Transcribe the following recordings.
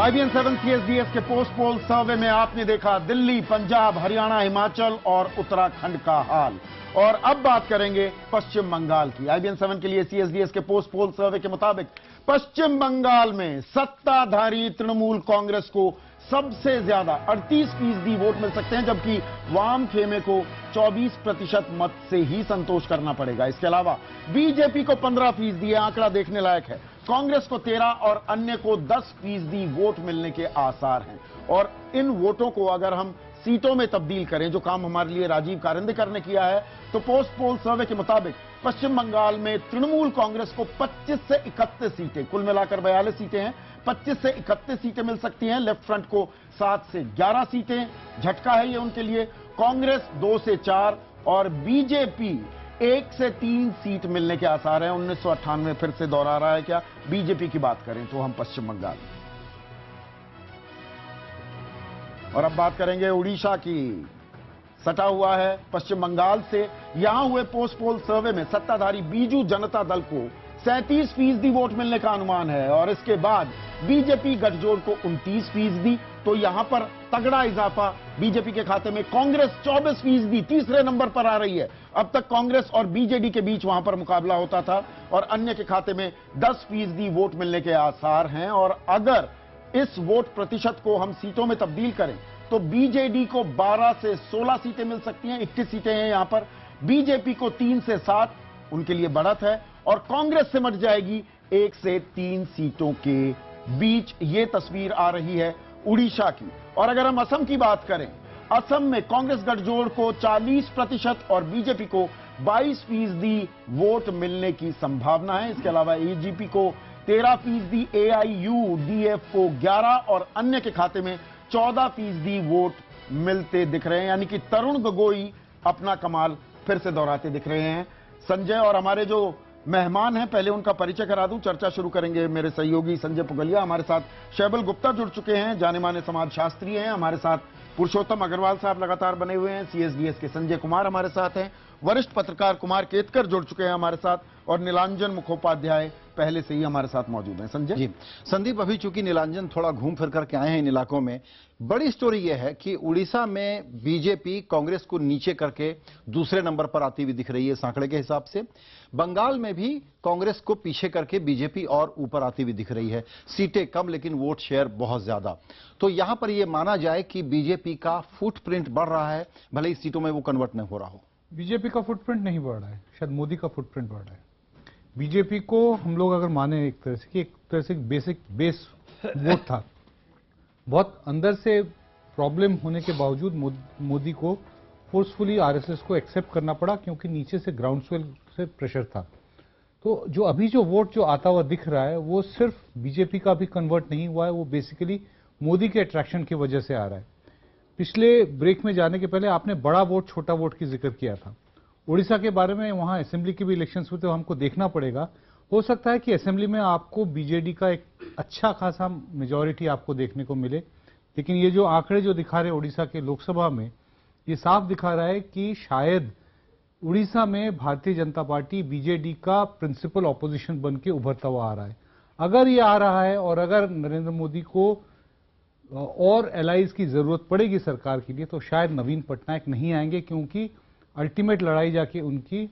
IBN 7 CSDS के post पोल सर्वे में आपने देखा दिल्ली, पंजाब, हरियाणा, हिमाचल और उत्तराखंड का हाल। और अब बात करेंगे पश्चिम बंगाल की। IBN 7 के लिए CSDS के पोस्ट पोल सर्वे के मुताबिक पश्चिम बंगाल में सत्ताधारी तृणमूल कांग्रेस को सबसे ज्यादा 38% वोट मिल सकते हैं, जबकि वाम खेमे को 24% मत से ही संतोष करना पड़ेगा। इसके अलावा बीजेपी को 15%, यह आंकड़ा देखने लायक है, कांग्रेस को 13% और अन्य को 10% वोट मिलने के आसार हैं। और इन वोटों को अगर हम सीटों में तब्दील करें, जो काम हमारे लिए राजीव कारिंदेकर ने किया है, तो पोस्ट पोल सर्वे के मुताबिक पश्चिम बंगाल में तृणमूल कांग्रेस को 25 से 31 सीटें, कुल मिलाकर 42 सीटें हैं, 25 से 31 सीटें मिल सकती हैं। लेफ्ट फ्रंट को 7 से 11 सीटें, झटका है ये उनके लिए। कांग्रेस 2 से 4 और बीजेपी 1 से 3 सीट मिलने के आसार हैं। 1998 फिर से दोहरा रहा है क्या? बीजेपी की बात करें तो हम पश्चिम बंगाल। और अब बात करेंगे उड़ीसा की। सटा हुआ है पश्चिम बंगाल से। यहां हुए पोस्ट पोल सर्वे में सत्ताधारी बीजू जनता दल को 37% वोट मिलने का अनुमान है और इसके बाद बीजेपी गठजोड़ को 29%। तो यहां पर तगड़ा इजाफा बीजेपी के खाते में। कांग्रेस 24%, तीसरे नंबर पर आ रही है। अब तक कांग्रेस और बीजेडी के बीच वहां पर मुकाबला होता था और अन्य के खाते में 10% वोट मिलने के आसार हैं। और अगर इस वोट प्रतिशत को हम सीटों में तब्दील करें तो बीजेडी को 12 से 16 सीटें मिल सकती हैं। 21 सीटें हैं यहां पर। बीजेपी को 3 से 7, उनके लिए बढ़त है। और कांग्रेस सिमट जाएगी 1 से 3 सीटों के बीच। यह तस्वीर आ रही है उड़ीसा की। और अगर हम असम की बात करें, असम में कांग्रेस गठजोड़ को 40% और बीजेपी को 22% वोट मिलने की संभावना है। इसके अलावा एजीपी को 13%, AIUDF को 11% और अन्य के खाते में 14% वोट मिलते दिख रहे हैं। यानी कि तरुण गोगोई अपना कमाल फिर से दोहराते दिख रहे हैं। संजय और हमारे जो मेहमान हैं, पहले उनका परिचय करा दूं, चर्चा शुरू करेंगे। मेरे सहयोगी संजय पुगलिया, हमारे साथ शैबल गुप्ता जुड़ चुके हैं, जाने माने समाजशास्त्री हैं। हमारे साथ पुरुषोत्तम अग्रवाल साहब लगातार बने हुए हैं। CSDS के संजय कुमार हमारे साथ हैं। वरिष्ठ पत्रकार कुमार केतकर जुड़ चुके हैं हमारे साथ और नीलांजन मुखोपाध्याय पहले से ही हमारे साथ मौजूद हैं। संजय जी, संदीप, अभी चूंकि नीलांजन थोड़ा घूम फिर करके आए हैं इन इलाकों में, बड़ी स्टोरी यह है कि उड़ीसा में बीजेपी कांग्रेस को नीचे करके दूसरे नंबर पर आती हुई दिख रही है इस आंकड़े के हिसाब से। बंगाल में भी कांग्रेस को पीछे करके बीजेपी और ऊपर आती हुई दिख रही है। सीटें कम लेकिन वोट शेयर बहुत ज्यादा। तो यहां पर यह माना जाए कि बीजेपी का फुटप्रिंट बढ़ रहा है, भले ही सीटों में वो कन्वर्ट नहीं हो रहा हो। बीजेपी का फुटप्रिंट नहीं बढ़ रहा है, शायद मोदी का फुटप्रिंट बढ़ रहा है। बीजेपी को हम लोग अगर माने एक तरह से बेसिक बेस वोट था, बहुत अंदर से प्रॉब्लम होने के बावजूद मोदी को फोर्सफुली आरएसएस को एक्सेप्ट करना पड़ा, क्योंकि नीचे से ग्राउंडस्वेल से प्रेशर था। तो जो अभी जो वोट जो आता हुआ दिख रहा है वो सिर्फ बीजेपी का भी कन्वर्ट नहीं हुआ है, वो बेसिकली मोदी के अट्रैक्शन की वजह से आ रहा है। पिछले ब्रेक में जाने के पहले आपने बड़ा वोट छोटा वोट की जिक्र किया था। उड़ीसा के बारे में, वहां असेंबली के भी इलेक्शंस हुए तो हमको देखना पड़ेगा। हो सकता है कि असेंबली में आपको बीजेडी का एक अच्छा खासा मेजॉरिटी आपको देखने को मिले, लेकिन ये जो आंकड़े जो दिखा रहे उड़ीसा के लोकसभा में, ये साफ दिखा रहा है कि शायद उड़ीसा में भारतीय जनता पार्टी बीजेडी का प्रिंसिपल ऑपोजिशन बन के उभरता हुआ आ रहा है। अगर ये आ रहा है और अगर नरेंद्र मोदी को और एलाइज की जरूरत पड़ेगी सरकार के लिए, तो शायद नवीन पटनायक नहीं आएंगे, क्योंकि अल्टीमेट लड़ाई जाके उनकी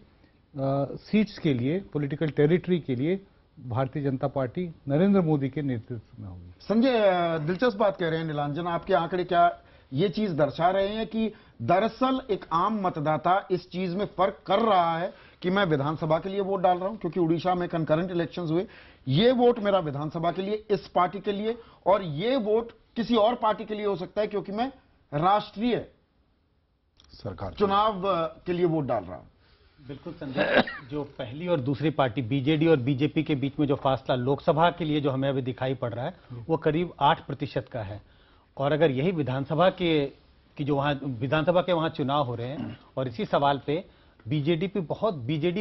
सीट्स के लिए, पॉलिटिकल टेरिटरी के लिए भारतीय जनता पार्टी नरेंद्र मोदी के नेतृत्व में होगी। संजय, दिलचस्प बात कह रहे हैं नीलांजन। आपके आंकड़े क्या ये चीज दर्शा रहे हैं कि दरअसल एक आम मतदाता इस चीज में फर्क कर रहा है कि मैं विधानसभा के लिए वोट डाल रहा हूं क्योंकि उड़ीसा में कंकरेंट इलेक्शंस हुए, ये वोट मेरा विधानसभा के लिए, इस पार्टी के लिए, और ये वोट किसी और पार्टी के लिए हो सकता है क्योंकि मैं राष्ट्रीय सरकार चुनाव के लिए वोट डाल रहा हूं। बिल्कुल संजय, जो पहली और दूसरी पार्टी बीजेडी और बीजेपी के बीच में जो फासला लोकसभा के लिए जो हमें अभी दिखाई पड़ रहा है वो करीब 8% का है। और अगर यही विधानसभा की जो वहां विधानसभा के वहां चुनाव हो रहे हैं और इसी सवाल पे बीजेडी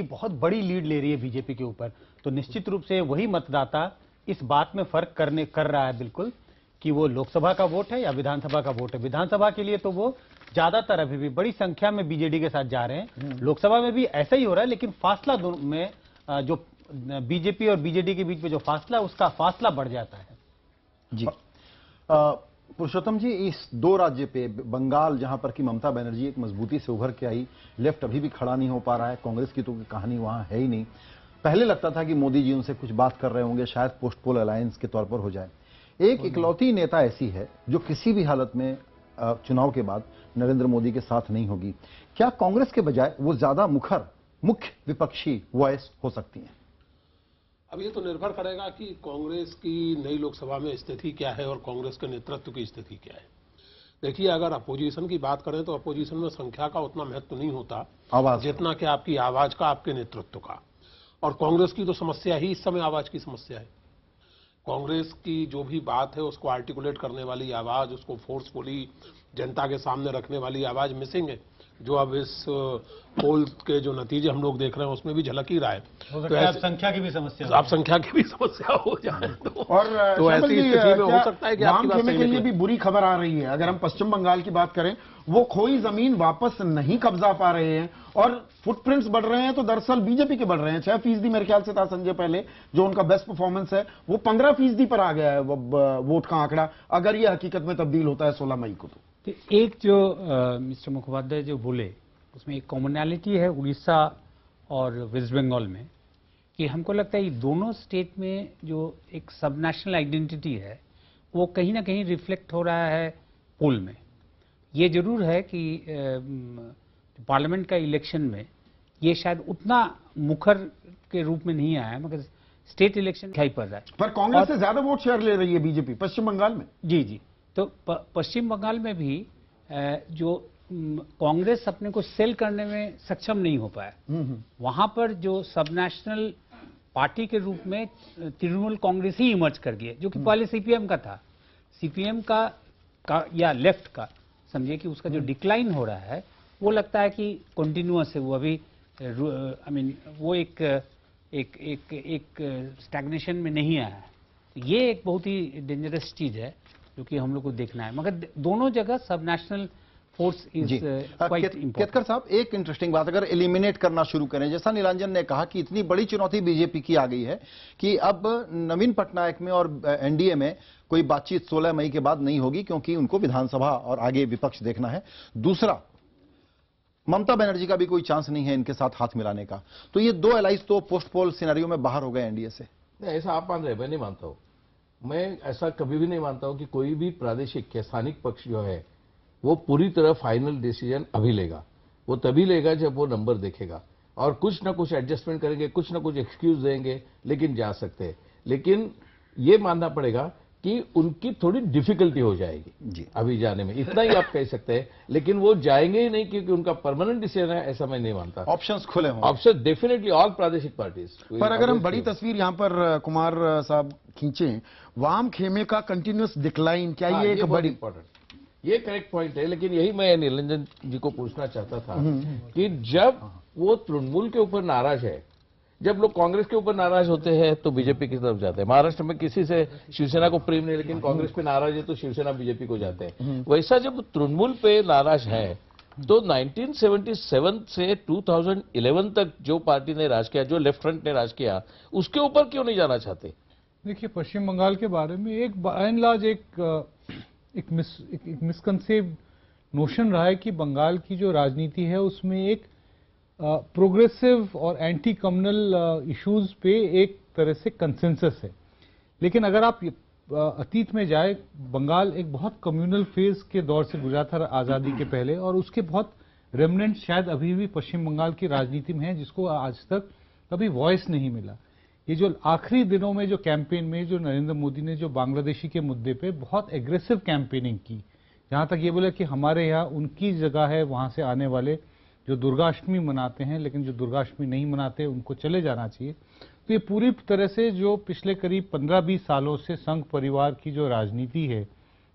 बहुत बड़ी लीड ले रही है बीजेपी के ऊपर, तो निश्चित रूप से वही मतदाता इस बात में फर्क कर रहा है बिल्कुल कि वो लोकसभा का वोट है या विधानसभा का वोट है। विधानसभा के लिए तो वो ज्यादातर अभी भी बड़ी संख्या में बीजेडी के साथ जा रहे हैं। लोकसभा में भी ऐसा ही हो रहा है, लेकिन फासला दोनों में जो बीजेपी और बीजेडी के बीच में जो फासला, उसका फासला बढ़ जाता है। जी, पुरुषोत्तम जी, इस दो राज्य पे बंगाल जहां पर कि ममता बनर्जी एक मजबूती से उभर के आई, लेफ्ट अभी भी खड़ा नहीं हो पा रहा है, कांग्रेस की तो कोई कहानी वहां है ही नहीं। पहले लगता था कि मोदी जी उनसे कुछ बात कर रहे होंगे, शायद पोस्ट पोल अलायंस के तौर पर हो जाए। एक इकलौती नेता ऐसी है जो किसी भी हालत में चुनाव के बाद नरेंद्र मोदी के साथ नहीं होगी। क्या कांग्रेस के बजाय वो ज्यादा मुख्य विपक्षी वॉइस हो सकती हैं? अब ये तो निर्भर करेगा कि कांग्रेस की नई लोकसभा में स्थिति क्या है और कांग्रेस के नेतृत्व की स्थिति क्या है। देखिए, अगर अपोजिशन की बात करें तो अपोजिशन में संख्या का उतना महत्व नहीं होता आवाज जितना कि आपकी आवाज का, आपके नेतृत्व का। और कांग्रेस की तो समस्या ही इस समय आवाज की समस्या है। कांग्रेस की जो भी बात है उसको आर्टिकुलेट करने वाली आवाज, उसको फोर्सफुली जनता के सामने रखने वाली आवाज मिसिंग है, जो अब इस पोल के जो नतीजे हम लोग देख रहे हैं उसमें भी झलक ही रहा है। तो ऐसे संख्या की भी समस्या, आप संख्या की भी समस्या हो जाए और तो ऐसी शैम्पल जी, स्थिति में क्या हो सकता है कि आपकी वाम बात खेमे सही के लिए निकले। भी बुरी खबर आ रही है। अगर हम पश्चिम बंगाल की बात करें, वो खोई जमीन वापस नहीं कब्जा पा रहे हैं और फुटप्रिंट्स बढ़ रहे हैं, तो दरअसल बीजेपी के बढ़ रहे हैं। 6% मेरे ख्याल से था संजय पहले, जो उनका बेस्ट परफॉर्मेंस है, वो 15% पर आ गया है वोट का आंकड़ा, अगर ये हकीकत में तब्दील होता है 16 मई को। तो एक जो मिस्टर मुखोपाध्याय जो बोले उसमें एक कॉमनैलिटी है उड़ीसा और वेस्ट बंगाल में, कि हमको लगता है ये दोनों स्टेट में जो एक सब नेशनल आइडेंटिटी है वो कहीं ना कहीं रिफ्लेक्ट हो रहा है पोल में। ये जरूर है कि पार्लियामेंट का इलेक्शन में ये शायद उतना मुखर के रूप में नहीं आया, मगर स्टेट इलेक्शन दिखाई पड़ रहा है। पर कांग्रेस से ज्यादा वोट शेयर ले रही है बीजेपी पश्चिम बंगाल में। जी जी, तो पश्चिम बंगाल में भी जो कांग्रेस अपने को सेल करने में सक्षम नहीं हो पाया, वहां पर जो सब नेशनल पार्टी के रूप में तृणमूल कांग्रेस ही इमर्ज कर गई, जो कि पहले सीपीएम का था। सीपीएम का या लेफ्ट का समझिए कि उसका जो डिक्लाइन हो रहा है वो लगता है कि कंटिन्यूअस है। वो अभी वो एक स्टैग्नेशन में नहीं आया है। तो ये एक बहुत ही डेंजरस चीज है जो कि हम लोग को देखना है, मगर दोनों जगह सब national force is quite important. Ketkar साहब, एक इंटरेस्टिंग बात अगर एलिमिनेट करना शुरू करें, जैसा नीलांजन ने कहा कि इतनी बड़ी चुनौती बीजेपी की आ गई है कि अब नवीन पटनायक में और एनडीए में कोई बातचीत 16 मई के बाद नहीं होगी, क्योंकि उनको विधानसभा और आगे विपक्ष देखना है। दूसरा, ममता बनर्जी का भी कोई चांस नहीं है इनके साथ हाथ मिलाने का। तो ये दो एलाइज तो पोस्ट पोल सिनेरियो में बाहर हो गए एनडीए से। नहीं, ऐसा आप मान रहे हैं, मैं नहीं मानता हूं। मैं ऐसा कभी भी नहीं मानता हूं कि कोई भी प्रादेशिक या स्थानिक पक्ष जो है वो पूरी तरह फाइनल डिसीजन अभी लेगा। वो तभी लेगा जब वो नंबर देखेगा, और कुछ ना कुछ एडजस्टमेंट करेंगे, कुछ ना कुछ एक्सक्यूज देंगे, लेकिन जा सकते हैं। लेकिन ये मानना पड़ेगा कि उनकी थोड़ी डिफिकल्टी हो जाएगी जी अभी जाने में, इतना ही आप कह सकते हैं। लेकिन वो जाएंगे ही नहीं क्योंकि उनका परमानेंट डिसीजन है, ऐसा मैं नहीं मानता। ऑप्शंस खुले हों। ऑप्शन डेफिनेटली ऑल प्रादेशिक पार्टीज। पर अगर हम बड़ी तस्वीर यहां पर कुमार साहब खींचें, वाम खेमे का कंटिन्यूअस डिक्लाइन, क्या ये एक बड़ी इंपॉर्टेंट, ये करेक्ट पॉइंट है। लेकिन यही मैं नीलंजन जी को पूछना चाहता था कि जब वो तृणमूल के ऊपर नाराज है, जब लोग कांग्रेस के ऊपर नाराज होते हैं तो बीजेपी की तरफ जाते हैं। महाराष्ट्र में किसी से शिवसेना को प्रेम नहीं, लेकिन कांग्रेस पे नाराज है तो शिवसेना बीजेपी को जाते हैं। वैसा जब तृणमूल पे नाराज है तो 1977 से 2011 तक जो पार्टी ने राज किया, जो लेफ्ट फ्रंट ने राज किया, उसके ऊपर क्यों नहीं जाना चाहते? देखिए, पश्चिम बंगाल के बारे में एक बाय एंड लार्ज एक मिसकंसेप्ट नोशन रहा है कि बंगाल की जो राजनीति है उसमें एक प्रोग्रेसिव और एंटी कम्युनल इश्यूज पे एक तरह से कंसेंसस है। लेकिन अगर आप अतीत में जाए, बंगाल एक बहुत कम्युनल फेज के दौर से गुजरा था आज़ादी के पहले, और उसके बहुत रेमनेंट शायद अभी भी पश्चिम बंगाल की राजनीति में है, जिसको आज तक कभी वॉइस नहीं मिला। ये जो आखिरी दिनों में जो कैंपेन में जो नरेंद्र मोदी ने जो बांग्लादेशी के मुद्दे पे बहुत एग्रेसिव कैंपेनिंग की, जहां तक ये बोला कि हमारे यहाँ उनकी जगह है, वहां से आने वाले जो दुर्गाष्टमी मनाते हैं लेकिन जो दुर्गाष्टमी नहीं मनाते उनको चले जाना चाहिए। तो ये पूरी तरह से जो पिछले करीब 15-20 सालों से संघ परिवार की जो राजनीति है,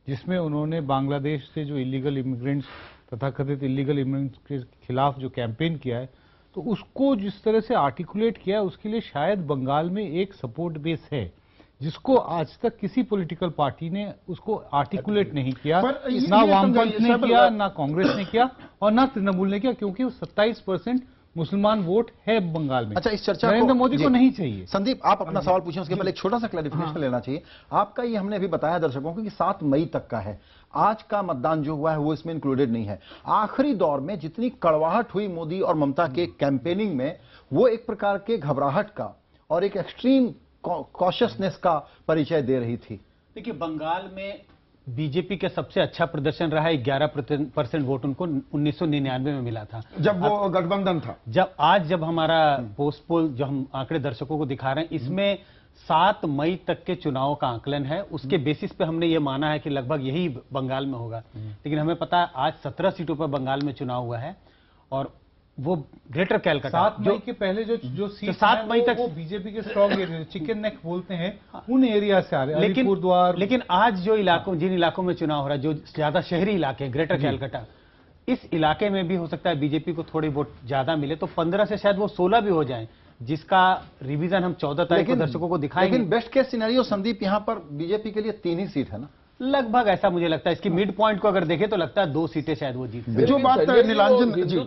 जिसमें उन्होंने बांग्लादेश से जो इलीगल इमिग्रेंट्स तथाकथित इलीगल इमिग्रेंट्स के खिलाफ जो कैंपेन किया है, तो उसको जिस तरह से आर्टिकुलेट किया है, उसके लिए शायद बंगाल में एक सपोर्ट बेस है, जिसको आज तक किसी पॉलिटिकल पार्टी ने उसको आर्टिकुलेट नहीं किया। ना वामपंथ ने किया, ना कांग्रेस ने किया, और ना तृणमूल ने किया, क्योंकि वो 27% मुसलमान वोट है बंगाल में। अच्छा, इस चर्चा को नरेंद्र मोदी जी, को नहीं चाहिए। संदीप, आप अपना सवाल पूछें, उसके पहले एक छोटा सा क्लैरिफिकेशन लेना चाहिए आपका। ये हमने अभी बताया दर्शकों को कि 7 मई तक का है, आज का मतदान जो हुआ है वो इसमें इंक्लूडेड नहीं है। आखिरी दौर में जितनी कड़वाहट हुई मोदी और ममता के कैंपेनिंग में, वो एक प्रकार के घबराहट का और एक एक्सट्रीम कॉशियसनेस का परिचय दे रही थी। देखिए, बंगाल में बीजेपी का सबसे अच्छा प्रदर्शन रहा है। 11% वोट उनको 1999 में मिला था, जब वो गठबंधन था। जब हमारा पोस्ट पोल जो हम आंकड़े दर्शकों को दिखा रहे हैं, इसमें 7 मई तक के चुनाव का आकलन है। उसके बेसिस पे हमने ये माना है कि लगभग यही बंगाल में होगा। लेकिन हमें पता है आज 17 सीटों पर बंगाल में चुनाव हुआ है और वो ग्रेटर कैलकाटा 7 मई के पहले जो सीट 7 मई तक वो बीजेपी के स्ट्रॉन्ग एरिया, चिकन नेक बोलते हैं, उन एरिया से आ रहे हैं। अलीपुरद्वार। लेकिन आज जो जिन इलाकों में चुनाव हो रहा है, जो ज्यादा शहरी इलाके, ग्रेटर कैलकाटा, इस इलाके में भी हो सकता है बीजेपी को थोड़ी वोट ज्यादा मिले, तो 15 से शायद वो 16 भी हो जाए, जिसका रिवीजन हम 14 तारीख को दर्शकों को दिखाएंगे। लेकिन बेस्ट केस सिनेरियो संदीप, यहां पर बीजेपी के लिए 3 ही सीट है ना, लगभग ऐसा मुझे लगता है। इसकी मिड पॉइंट को अगर देखें तो लगता है 2 सीटें शायद वो जीत जो बात नीलांजन जी,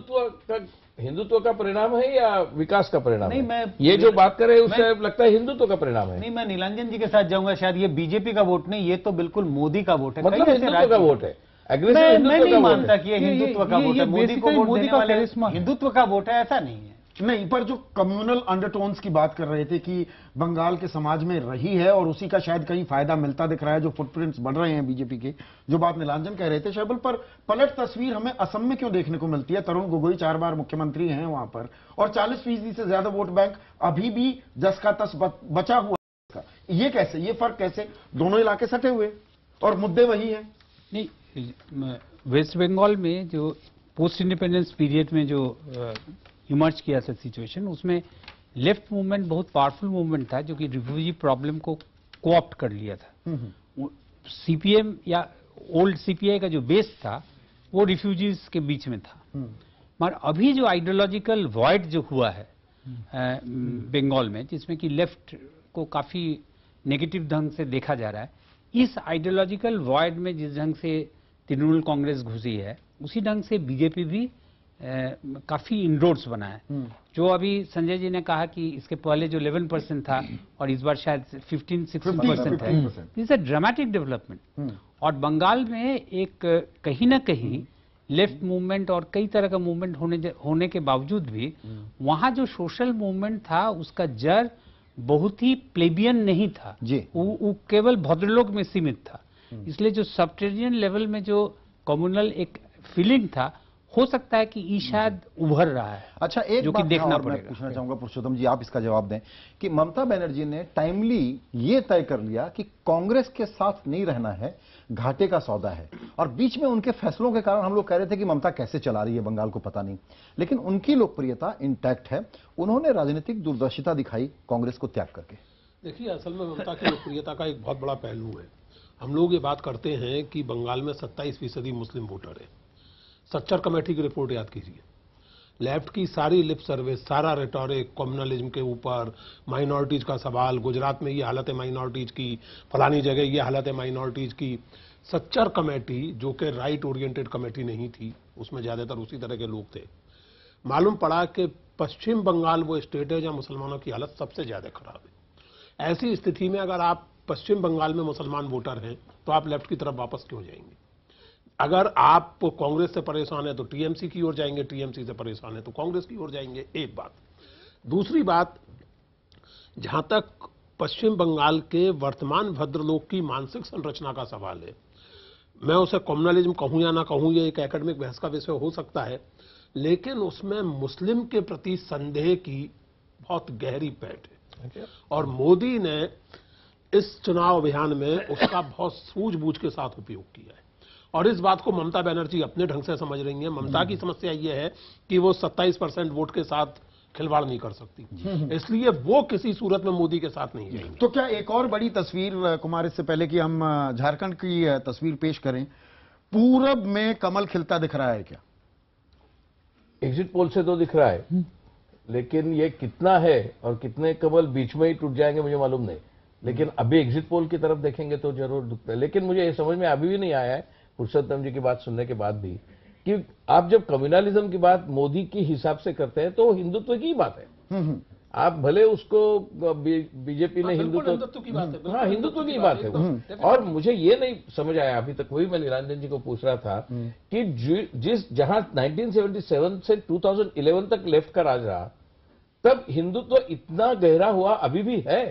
हिंदुत्व का परिणाम है या विकास का परिणाम नहीं, है? मैं ये जो बात कर रहे हैं उससे लगता है हिंदुत्व का परिणाम है। नहीं, मैं नीलांजन जी के साथ जाऊंगा। शायद ये बीजेपी का वोट नहीं, ये तो बिल्कुल मोदी का वोट है। मतलब हिंदुत्व का वोट है, एग्रेसिव मैं हिंदुत्व नहीं का वोट मानता है। कि ये हिंदुत्व का वोट है। मोदी को वोट देने वाले हिंदुत्व का वोट है, ऐसा नहीं है। नहीं, पर जो कम्युनल अंडरटोन्स की बात कर रहे थे कि बंगाल के समाज में रही है और उसी का शायद कहीं फायदा मिलता दिख रहा है, जो फुटप्रिंट्स बढ़ रहे हैं बीजेपी के, जो बात नीलांजन कह रहे थे शैबल, पर पलट तस्वीर हमें असम में क्यों देखने को मिलती है? तरुण गोगोई 4 बार मुख्यमंत्री हैं वहां पर और 40% से ज्यादा वोट बैंक अभी भी जस का तस बचा हुआ है। ये कैसे, ये फर्क कैसे? दोनों इलाके सटे हुए और मुद्दे वही है। नहीं, वेस्ट बंगाल में जो पोस्ट इंडिपेंडेंस पीरियड में जो इमर्ज किया था सिचुएशन, उसमें लेफ्ट मूवमेंट बहुत पावरफुल मूवमेंट था, जो कि रिफ्यूजी प्रॉब्लम को कोऑप्ट कर लिया था। सीपीएम या ओल्ड सीपीआई का जो बेस था वो रिफ्यूजीज के बीच में था। मगर अभी जो आइडियोलॉजिकल वॉइड जो हुआ है बंगाल में, जिसमें कि लेफ्ट को काफी नेगेटिव ढंग से देखा जा रहा है, इस आइडियोलॉजिकल वॉइड में जिस ढंग से तृणमूल कांग्रेस घुसी है, उसी ढंग से बीजेपी भी काफी इनरोड्स बना है। जो अभी संजय जी ने कहा कि इसके पहले जो 11% था और इस बार शायद 15-16% है, दिस अ ड्रामेटिक डेवलपमेंट। और बंगाल में एक कहीं ना कहीं लेफ्ट मूवमेंट और कई तरह का मूवमेंट होने के बावजूद भी वहां जो सोशल मूवमेंट था उसका जड़ बहुत ही प्लेबियन नहीं था जी, वो केवल भद्रलोक में सीमित था। इसलिए जो सबटेरियन लेवल में जो कम्युनल एक फीलिंग था, हो सकता है कि ये शायद उभर रहा है। अच्छा, एक जो कि बात देखना और मैं पड़ेगा। पूछना चाहूंगा पुरुषोत्तम जी, आप इसका जवाब दें कि ममता बनर्जी ने टाइमली ये तय कर लिया कि कांग्रेस के साथ नहीं रहना है, घाटे का सौदा है। और बीच में उनके फैसलों के कारण हम लोग कह रहे थे कि ममता कैसे चला रही है बंगाल को पता नहीं, लेकिन उनकी लोकप्रियता इंटैक्ट है। उन्होंने राजनीतिक दूरदर्शिता दिखाई कांग्रेस को त्याग करके। देखिए, असल में ममता की लोकप्रियता का एक बहुत बड़ा पहलू है। हम लोग ये बात करते हैं कि बंगाल में 27% मुस्लिम वोटर है। सच्चर कमेटी की रिपोर्ट याद कीजिए। लेफ्ट की सारी लिप सर्विस, सारा रेटोरिक कम्युनलिज्म के ऊपर, माइनॉरिटीज का सवाल, गुजरात में ये हालत है माइनॉरिटीज की, फलानी जगह ये हालत है माइनॉरिटीज की। सच्चर कमेटी, जो कि राइट ओरिएंटेड कमेटी नहीं थी, उसमें ज्यादातर उसी तरह के लोग थे। मालूम पड़ा कि पश्चिम बंगाल वो स्टेट है जहां मुसलमानों की हालत सबसे ज्यादा खराब है। ऐसी स्थिति में अगर आप पश्चिम बंगाल में मुसलमान वोटर हैं तो आप लेफ्ट की तरफ वापस क्यों जाएंगे? अगर आप कांग्रेस से परेशान है तो टीएमसी की ओर जाएंगे, टीएमसी से परेशान है तो कांग्रेस की ओर जाएंगे। एक बात। दूसरी बात, जहां तक पश्चिम बंगाल के वर्तमान भद्रलोक की मानसिक संरचना का सवाल है, मैं उसे कम्युनलिज्म कहूं या ना कहूं, ये एक एकेडमिक बहस का विषय हो सकता है, लेकिन उसमें मुस्लिम के प्रति संदेह की बहुत गहरी पैठ है। और मोदी ने इस चुनाव अभियान में उसका बहुत सूझबूझ के साथ उपयोग किया है। और इस बात को ममता बनर्जी अपने ढंग से समझ रही है। ममता की समस्या यह है कि वो 27% वोट के साथ खिलवाड़ नहीं कर सकती, इसलिए वो किसी सूरत में मोदी के साथ नहीं जाएंगे। तो क्या एक और बड़ी तस्वीर, कुमार, इससे पहले कि हम झारखंड की तस्वीर पेश करें, पूरब में कमल खिलता दिख रहा है क्या? एग्जिट पोल से तो दिख रहा है, लेकिन ये कितना है और कितने कमल बीच में ही टूट जाएंगे मुझे मालूम नहीं। लेकिन अभी एग्जिट पोल की तरफ देखेंगे तो जरूर दुखता है। लेकिन मुझे ये समझ में अभी भी नहीं आया है पुरुषोत्तम जी की बात सुनने के बाद भी कि आप जब कम्युनलिज्म की बात मोदी के हिसाब से करते हैं तो वो हिंदुत्व की बात है। आप भले उसको बीजेपी ने हिंदुत्व की बात है, हाँ हिंदुत्व की बात है वो। और मुझे ये नहीं समझ आया अभी तक, वही मैं निरंजन जी को पूछ रहा था कि जहां 1977 से 2011 तक लेफ्ट का राज रहा, तब हिंदुत्व इतना गहरा हुआ अभी भी है?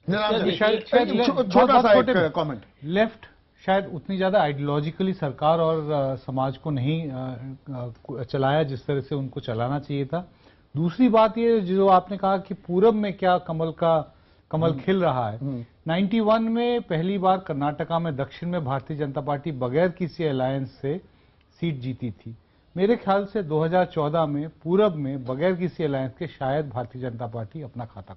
छोटा सा एक कमेंट। लेफ्ट शायद उतनी ज्यादा आइडियोलॉजिकली सरकार और समाज को नहीं चलाया जिस तरह से उनको चलाना चाहिए था। दूसरी बात ये जो आपने कहा कि पूरब में क्या कमल खिल रहा है। 91 में पहली बार कर्नाटका में दक्षिण में भारतीय जनता पार्टी बगैर किसी अलायंस से सीट जीती थी। मेरे ख्याल से 2014 में पूरब में बगैर किसी अलायंस के शायद भारतीय जनता पार्टी अपना खाता